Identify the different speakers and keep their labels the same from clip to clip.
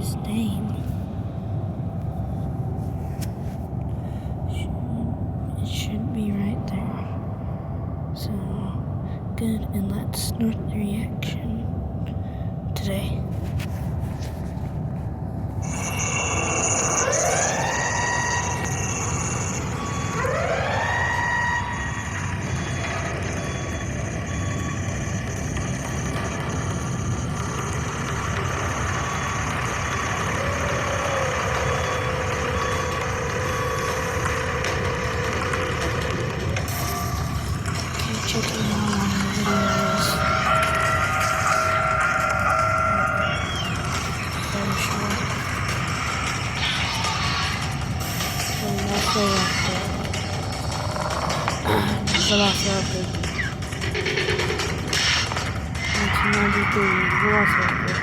Speaker 1: his name. It should be right there. So, good, and let's start the reaction today. Checking out my videos. Very short. And that's way up there. Velociraptor. 1993 Velociraptor.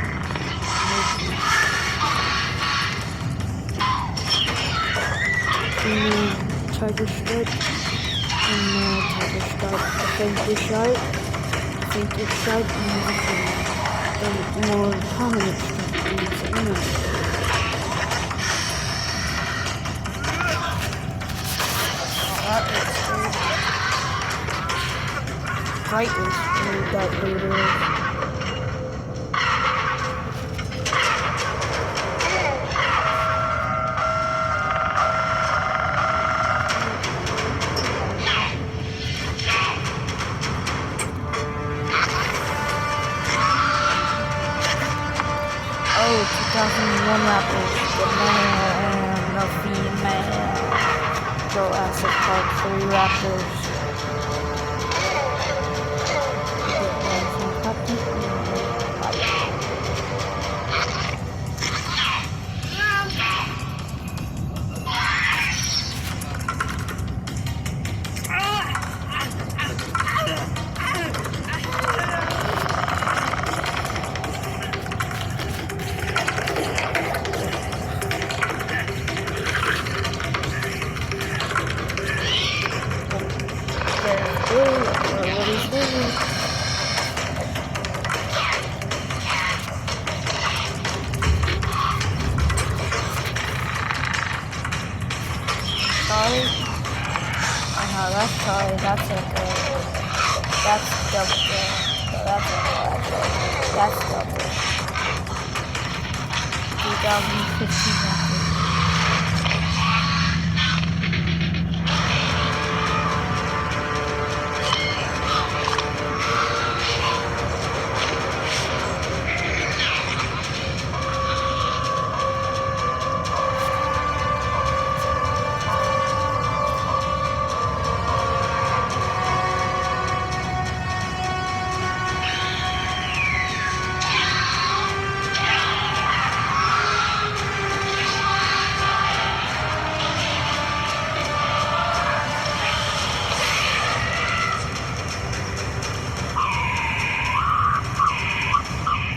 Speaker 1: Tiger stripe. And tiger stripe, I think this stripe, and the more prominent stripe. Brightness made that later. Oh, 2001 Raptors, the male and the female. Jurassic Park 3 Raptors. What is this? Sorry? Oh no, that's sorry, that's okay. That's double. That's double. 2015.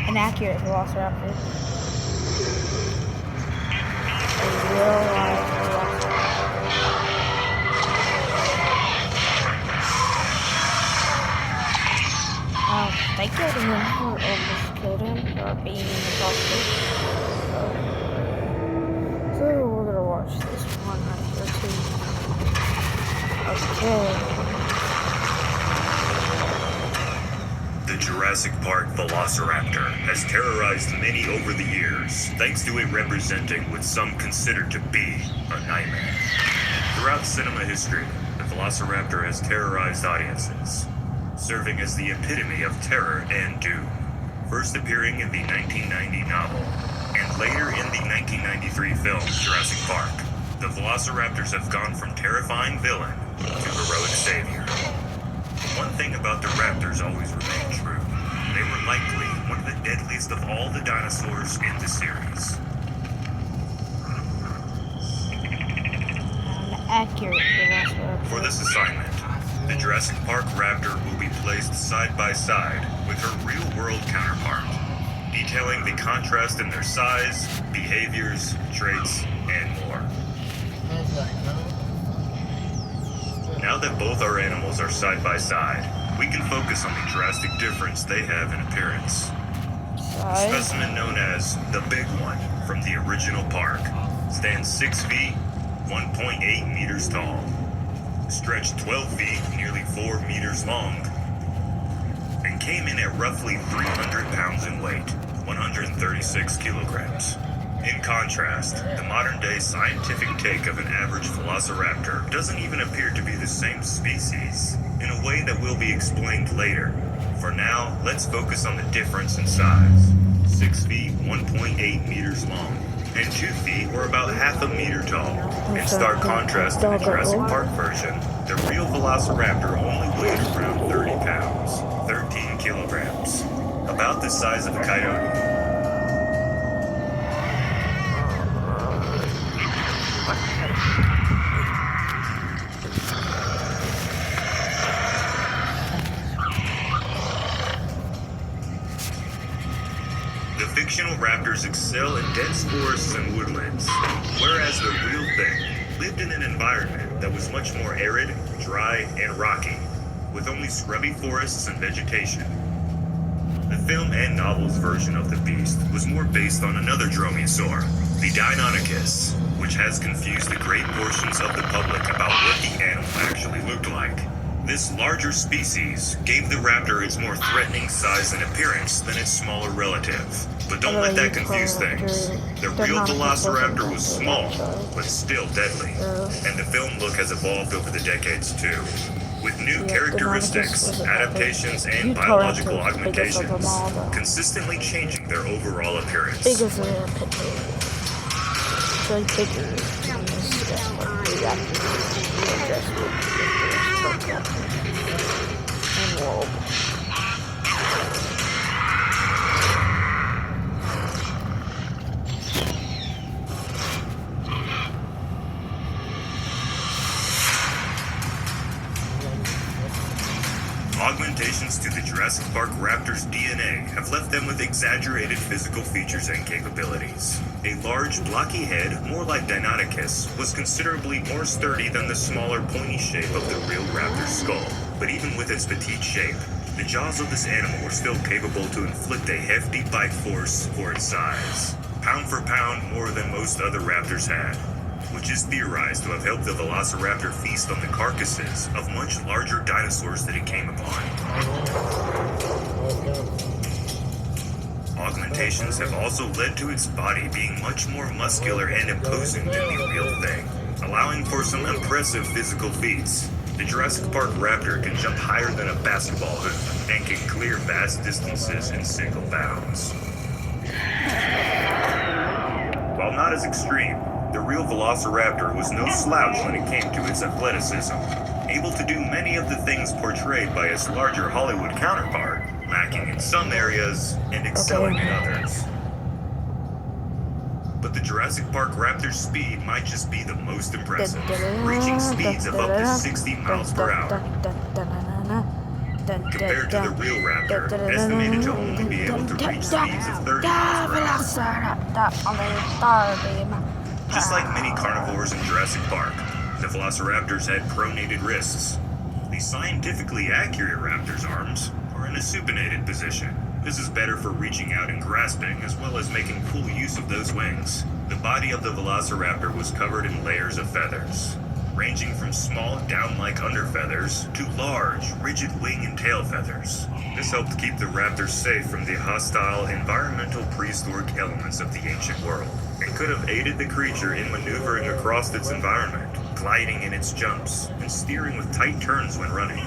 Speaker 1: An accurate Velociraptor. A real life Velociraptor. They killed him or almost killed him or being in the hospital. So we're gonna watch this one right here too. Okay.
Speaker 2: The Jurassic Park Velociraptor has terrorized many over the years, thanks to it representing what some consider to be a nightmare. Throughout cinema history, the Velociraptor has terrorized audiences, serving as the epitome of terror and doom. First appearing in the 1990 novel, and later in the 1993 film Jurassic Park, the Velociraptors have gone from terrifying villain to heroic savior. One thing about the raptors always remained true. They were likely one of the deadliest of all the dinosaurs in the series.
Speaker 1: An accurate Velociraptor.
Speaker 2: For this assignment, the Jurassic Park raptor will be placed side by side with her real-world counterpart, detailing the contrast in their size, behaviors, traits, and more. Now that both our animals are side by side, we can focus on the drastic difference they have in appearance. The specimen known as the Big One from from the original park, stands 6 feet, 1.8 meters tall, stretched 12 feet, nearly 4 meters long, and came in at roughly 300 pounds in weight, 136 kilograms. In contrast, the modern-day scientific take of an average velociraptor doesn't even appear to be the same species, in a way that will be explained later. For now, let's focus on the difference in size. 6 feet, 1.8 meters long, and 2 feet, or about half a meter tall. In stark contrast to the Jurassic Park version, the real velociraptor only weighed around 30 pounds, 13 kilograms, about the size of a coyote. The fictional raptors excel in dense forests and woodlands, whereas the real thing lived in an environment that was much more arid, dry, and rocky, with only scrubby forests and vegetation. The film and novels version of the beast was more based on another dromaeosaur, the Deinonychus, which has confused the great portions of the public about what the animal actually looked like. This larger species gave the raptor its more threatening size and appearance than its smaller relative. But don't let that confuse things. The real velociraptor was small, but still deadly. And the film look has evolved over the decades too, with new characteristics, adaptations, and biological augmentations, consistently changing their overall appearance.
Speaker 1: Big as a picture. It's like bigger than this and world.
Speaker 2: Augmentations to the Jurassic Park raptor's DNA have left them with exaggerated physical features and capabilities. A large, blocky head, more like Deinonychus, was considerably more sturdy than the smaller, pointy shape of the real raptor's skull. But even with its petite shape, the jaws of this animal were still capable to inflict a hefty bite force for its size. Pound for pound, more than most other raptors had, which is theorized to have helped the velociraptor feast on the carcasses of much larger dinosaurs that it came upon. Augmentations have also led to its body being much more muscular and imposing than the real thing, allowing for some impressive physical feats. The Jurassic Park raptor can jump higher than a basketball hoop and can clear vast distances in single bounds. While not as extreme, the real velociraptor was no slouch when it came to its athleticism, able to do many of the things portrayed by its larger Hollywood counterpart, lacking in some areas and excelling in others. But the Jurassic Park raptor's speed might just be the most impressive, reaching speeds of up to 60 miles per hour. Compared to the real raptor, estimated to only be able to reach speeds of 30 miles per hour. Just like many carnivores in Jurassic Park, the velociraptors had pronated wrists. The scientifically accurate raptor's arms are in a supinated position. This is better for reaching out and grasping, as well as making full use of those wings. The body of the velociraptor was covered in layers of feathers, ranging from small, down-like underfeathers to large, rigid wing and tail feathers. This helped keep the raptor safe from the hostile, environmental prehistoric elements of the ancient world. It could have aided the creature in maneuvering across its environment, gliding in its jumps, and steering with tight turns when running.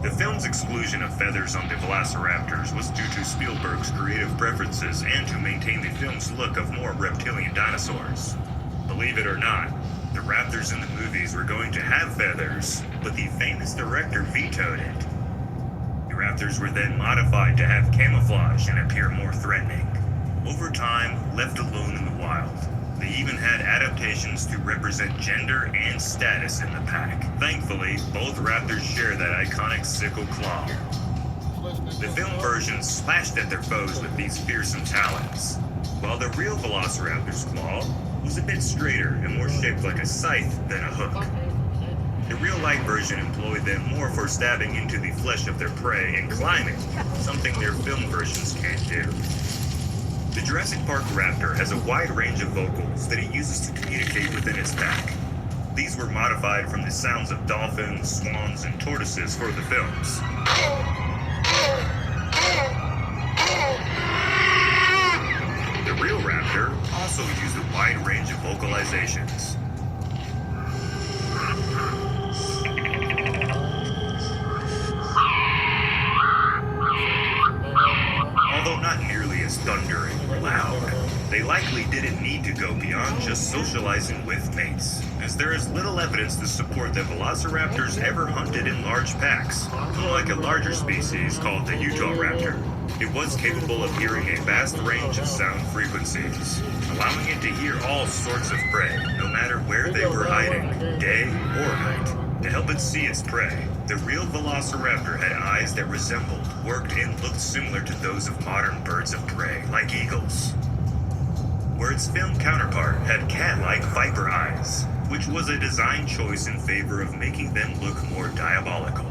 Speaker 2: The film's exclusion of feathers on the velociraptors was due to Spielberg's creative preferences and to maintain the film's look of more reptilian dinosaurs. Believe it or not, the raptors in the movies were going to have feathers, but the famous director vetoed it. The raptors were then modified to have camouflage and appear more threatening. Over time, left alone in the wild, they even had adaptations to represent gender and status in the pack. Thankfully, both raptors share that iconic sickle claw. The film version slashed at their foes with these fearsome talons, while the real velociraptor's claw was a bit straighter and more shaped like a scythe than a hook. The real-life version employed them more for stabbing into the flesh of their prey and climbing, something their film versions can't do. The Jurassic Park raptor has a wide range of vocals that it uses to communicate within its pack. These were modified from the sounds of dolphins, swans, and tortoises for the films. The real raptor also used a wide range of vocalizations. Although not nearly as thundering or loud, they likely didn't need to go beyond just socializing with mates, as there is little evidence to support that velociraptors ever hunted in large packs, unlike a larger species called the Utahraptor. It was capable of hearing a vast range of sound frequencies, allowing it to hear all sorts of prey, no matter where they were hiding, day or night. To help it see its prey, the real velociraptor had eyes that resembled, worked, and looked similar to those of modern birds of prey, like eagles. Where its film counterpart had cat-like viper eyes, which was a design choice in favor of making them look more diabolical.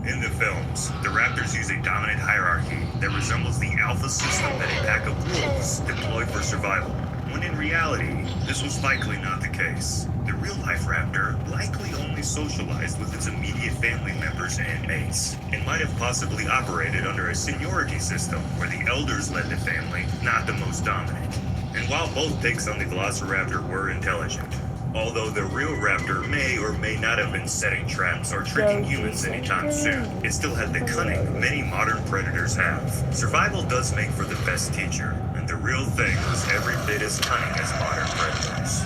Speaker 2: In the films, the raptors use a dominant hierarchy that resembles the alpha system that a pack of wolves deploy for survival, when in reality, this was likely not the case. The real-life raptor likely only socialized with its immediate family members and mates, and might have possibly operated under a seniority system where the elders led the family, not the most dominant. And while both takes on the velociraptor were intelligent, although the real raptor may or may not have been setting traps or tricking humans anytime soon, it still had the cunning many modern predators have. Survival does make for the best teacher, and the real thing was every bit as cunning as modern predators.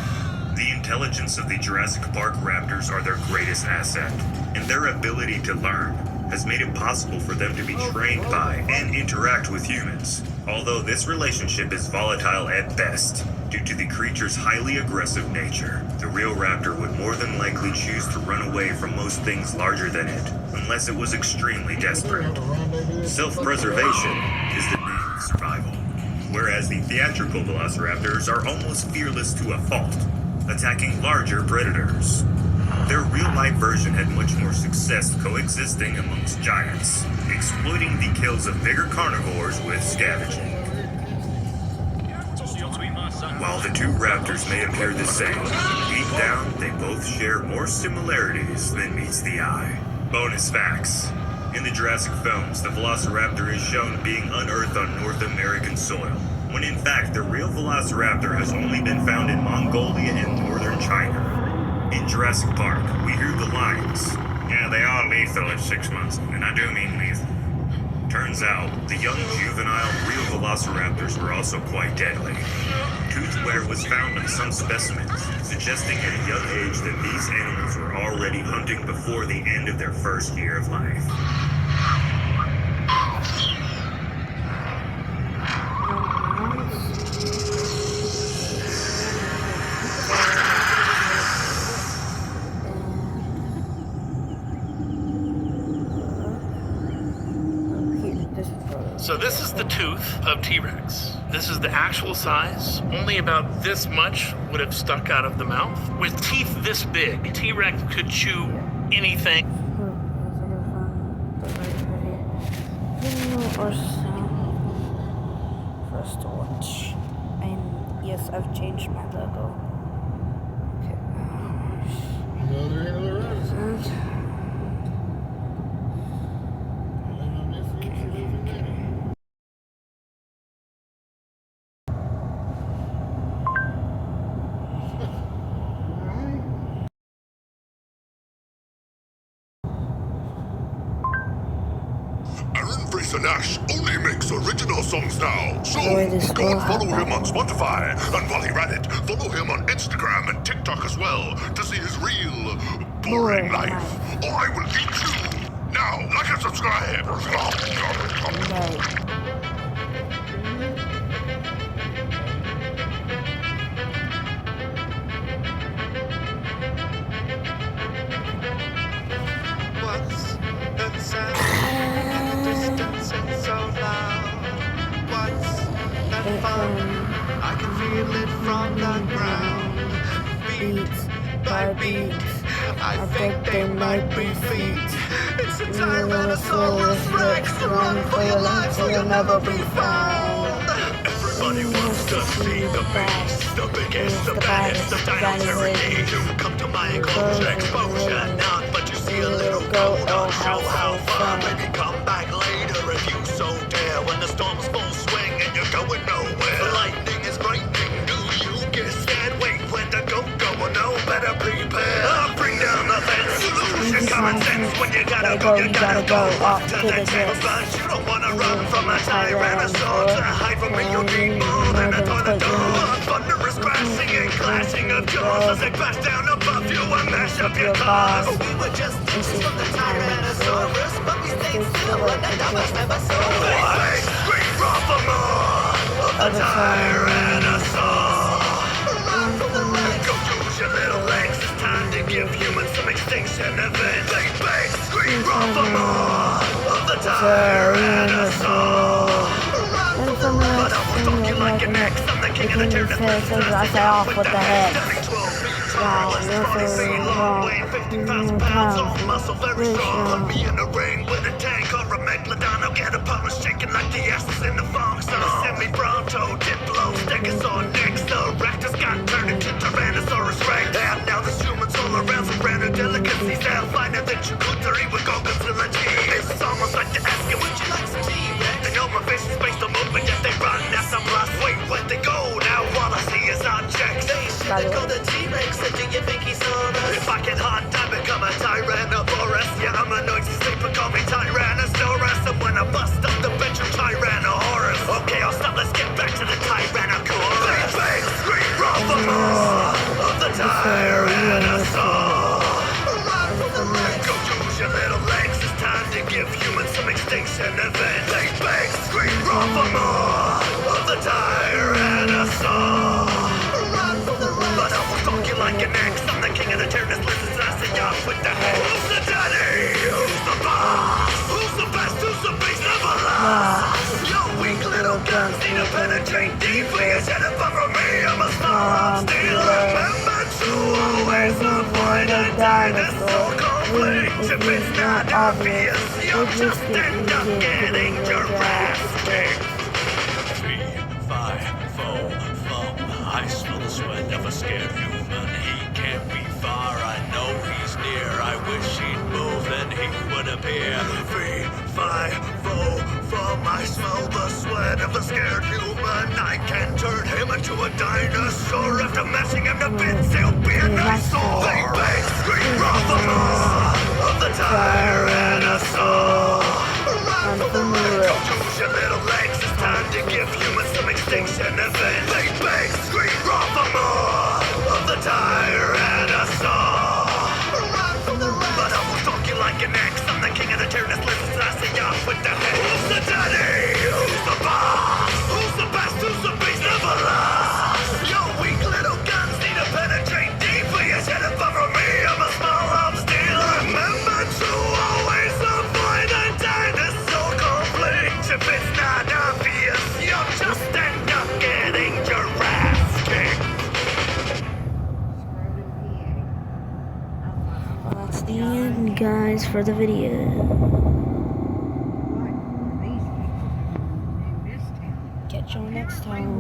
Speaker 2: The intelligence of the Jurassic Park raptors are their greatest asset, and their ability to learn has made it possible for them to be trained by and interact with humans, although this relationship is volatile at best. Due to the creature's highly aggressive nature, the real raptor would more than likely choose to run away from most things larger than it, unless it was extremely desperate. Self-preservation is the name of survival, whereas the theatrical velociraptors are almost fearless to a fault, attacking larger predators. Their real-life version had much more success coexisting amongst giants, exploiting the kills of bigger carnivores with scavenging. While the two raptors may appear the same, deep down they both share more similarities than meets the eye. Bonus facts. In the Jurassic films, the velociraptor is shown being unearthed on North American soil, when in fact the real velociraptor has only been found in Mongolia and northern China. In Jurassic Park, we hear the lines, "Yeah, they are lethal at 6 months, and I do mean lethal." Turns out, the young juvenile real velociraptors were also quite deadly. Tooth wear was found on some specimens, suggesting at a young age that these animals were already hunting before the end of their first year of life.
Speaker 3: So this is the tooth of T-Rex. This is the actual size. Only about this much would have stuck out of the mouth. With teeth this big, T-Rex could chew anything.
Speaker 1: Or so for us to watch. And yes, I've changed my logo. Okay.
Speaker 4: Fraser Nash only makes original songs now, so
Speaker 1: this
Speaker 4: go and follow
Speaker 1: will
Speaker 4: him on Spotify, and while you're at it, follow him on Instagram and TikTok as well to see his real boring life, or I will eat you. Now, like and subscribe.
Speaker 5: What's that sound in the distance and so loud? What's that fun? I can feel it from the ground. Beat by beat, I think they might be feet. It's a Tyrannosaurus Rex. Run for your lives or you'll never be found. Everybody wants to see the beast, the biggest, the baddest, the dinosaur age. Come to my enclosure, exposure not, but you see a little goat, I'll show how far. Maybe come back later if you so dare, when the storm's full swing and you're going nowhere. The lightning is frightening, do you get scared? Wait, when the goat go, well, no, better prepare. Bring down the fence, you lose your common sense. When you gotta go, you gotta go off to the distance. But you don't wanna run from a tyrannosaur, to hide from me you need more than a tornado. Thunderous crashing and clashing of jaws as they crash down above you and mash up your cars. We were just teased from the Tyrannosaurus, but we stayed still and none of us never saw it. Hey, scream from the more of the Tyrannosaur. Run from the legs. Go use your little legs, it's time to give humans some extinction event. Bang, bang, scream from the more of the Tyrannosaur. But I will stalk you like an X. I'm the king of the terrorist.
Speaker 1: I say off with the head.
Speaker 5: Wow, weighing 50 pounds, all muscle, very strong. Put me in a ring with a tank or a megalodon. I'll get a pumice shaking like the asses in the fog. So semi-bronto, diplo, stegosaur next. The raptors got turned into Tyrannosaurus Rex. And now there's humans all around, some brand new delicacies. They'll find out that you could eat with Godzilla cheese. It's almost like they're asking, would you like some T-Rex? They know my fish is based on movement, yet they run. That's some lost. Wait, where'd they go? Now all I see is objects. They should call the T-Rex. Do you think he saw us? If I can hunt, I become a Tyrannosaurus. Yeah, I'm a noisy sleeper, call me Tyrannosaurus. And when I bust up the bench of Tyrannosaurus. Okay, I'll stop, let's get back to the Tyrannosaurus. Bang, bang, scream from the more of the Tyrannosaur. Go use your little legs, it's time to give humans some extinction event. Bang, bang, scream from the more of the Tyrannosaur. But I will stalk you like an X. I'm the king of the terrorist. Listen, I say off with the head. Who's the daddy? Who's the boss? Who's the best? Who's the beast? Never lost. Your weak little guns need to penetrate deeply. It's headed from me. I'm a star. I'm still remember to always avoid a dinosaur conflict. If it's not obvious, you'll just end up getting your ass kicked.
Speaker 6: 3, 5, 4, I smell the sweat of a scared human. He can't be far, I know he's near. I wish he'd move, then he would appear.
Speaker 5: 3, 5, 4, I smell the sweat of a scared human. I can turn him into a dinosaur. After mashing him to bits, he'll be a nice soul. Bang, bang, scream from the more of the Tyrannosaur. Go use your little legs, it's time to give humans some extinction event. Bang, bang, scream from the more of the Tyrannosaur. But I will stalk you like an X. I'm the king of the terrorist. Listen, I say off with the head. Who's the daddy? Who's the boss? Who's the best? Who's the beast? Never lost. Your weak little guns need to penetrate deeply. It's headed for me. I'm a small arm steel. Remember to always avoid a dinosaur conflict. If it's not obvious, you'll just end up getting your ass kicked.
Speaker 1: Well, that's the end, guys, for the video. Catch you next time.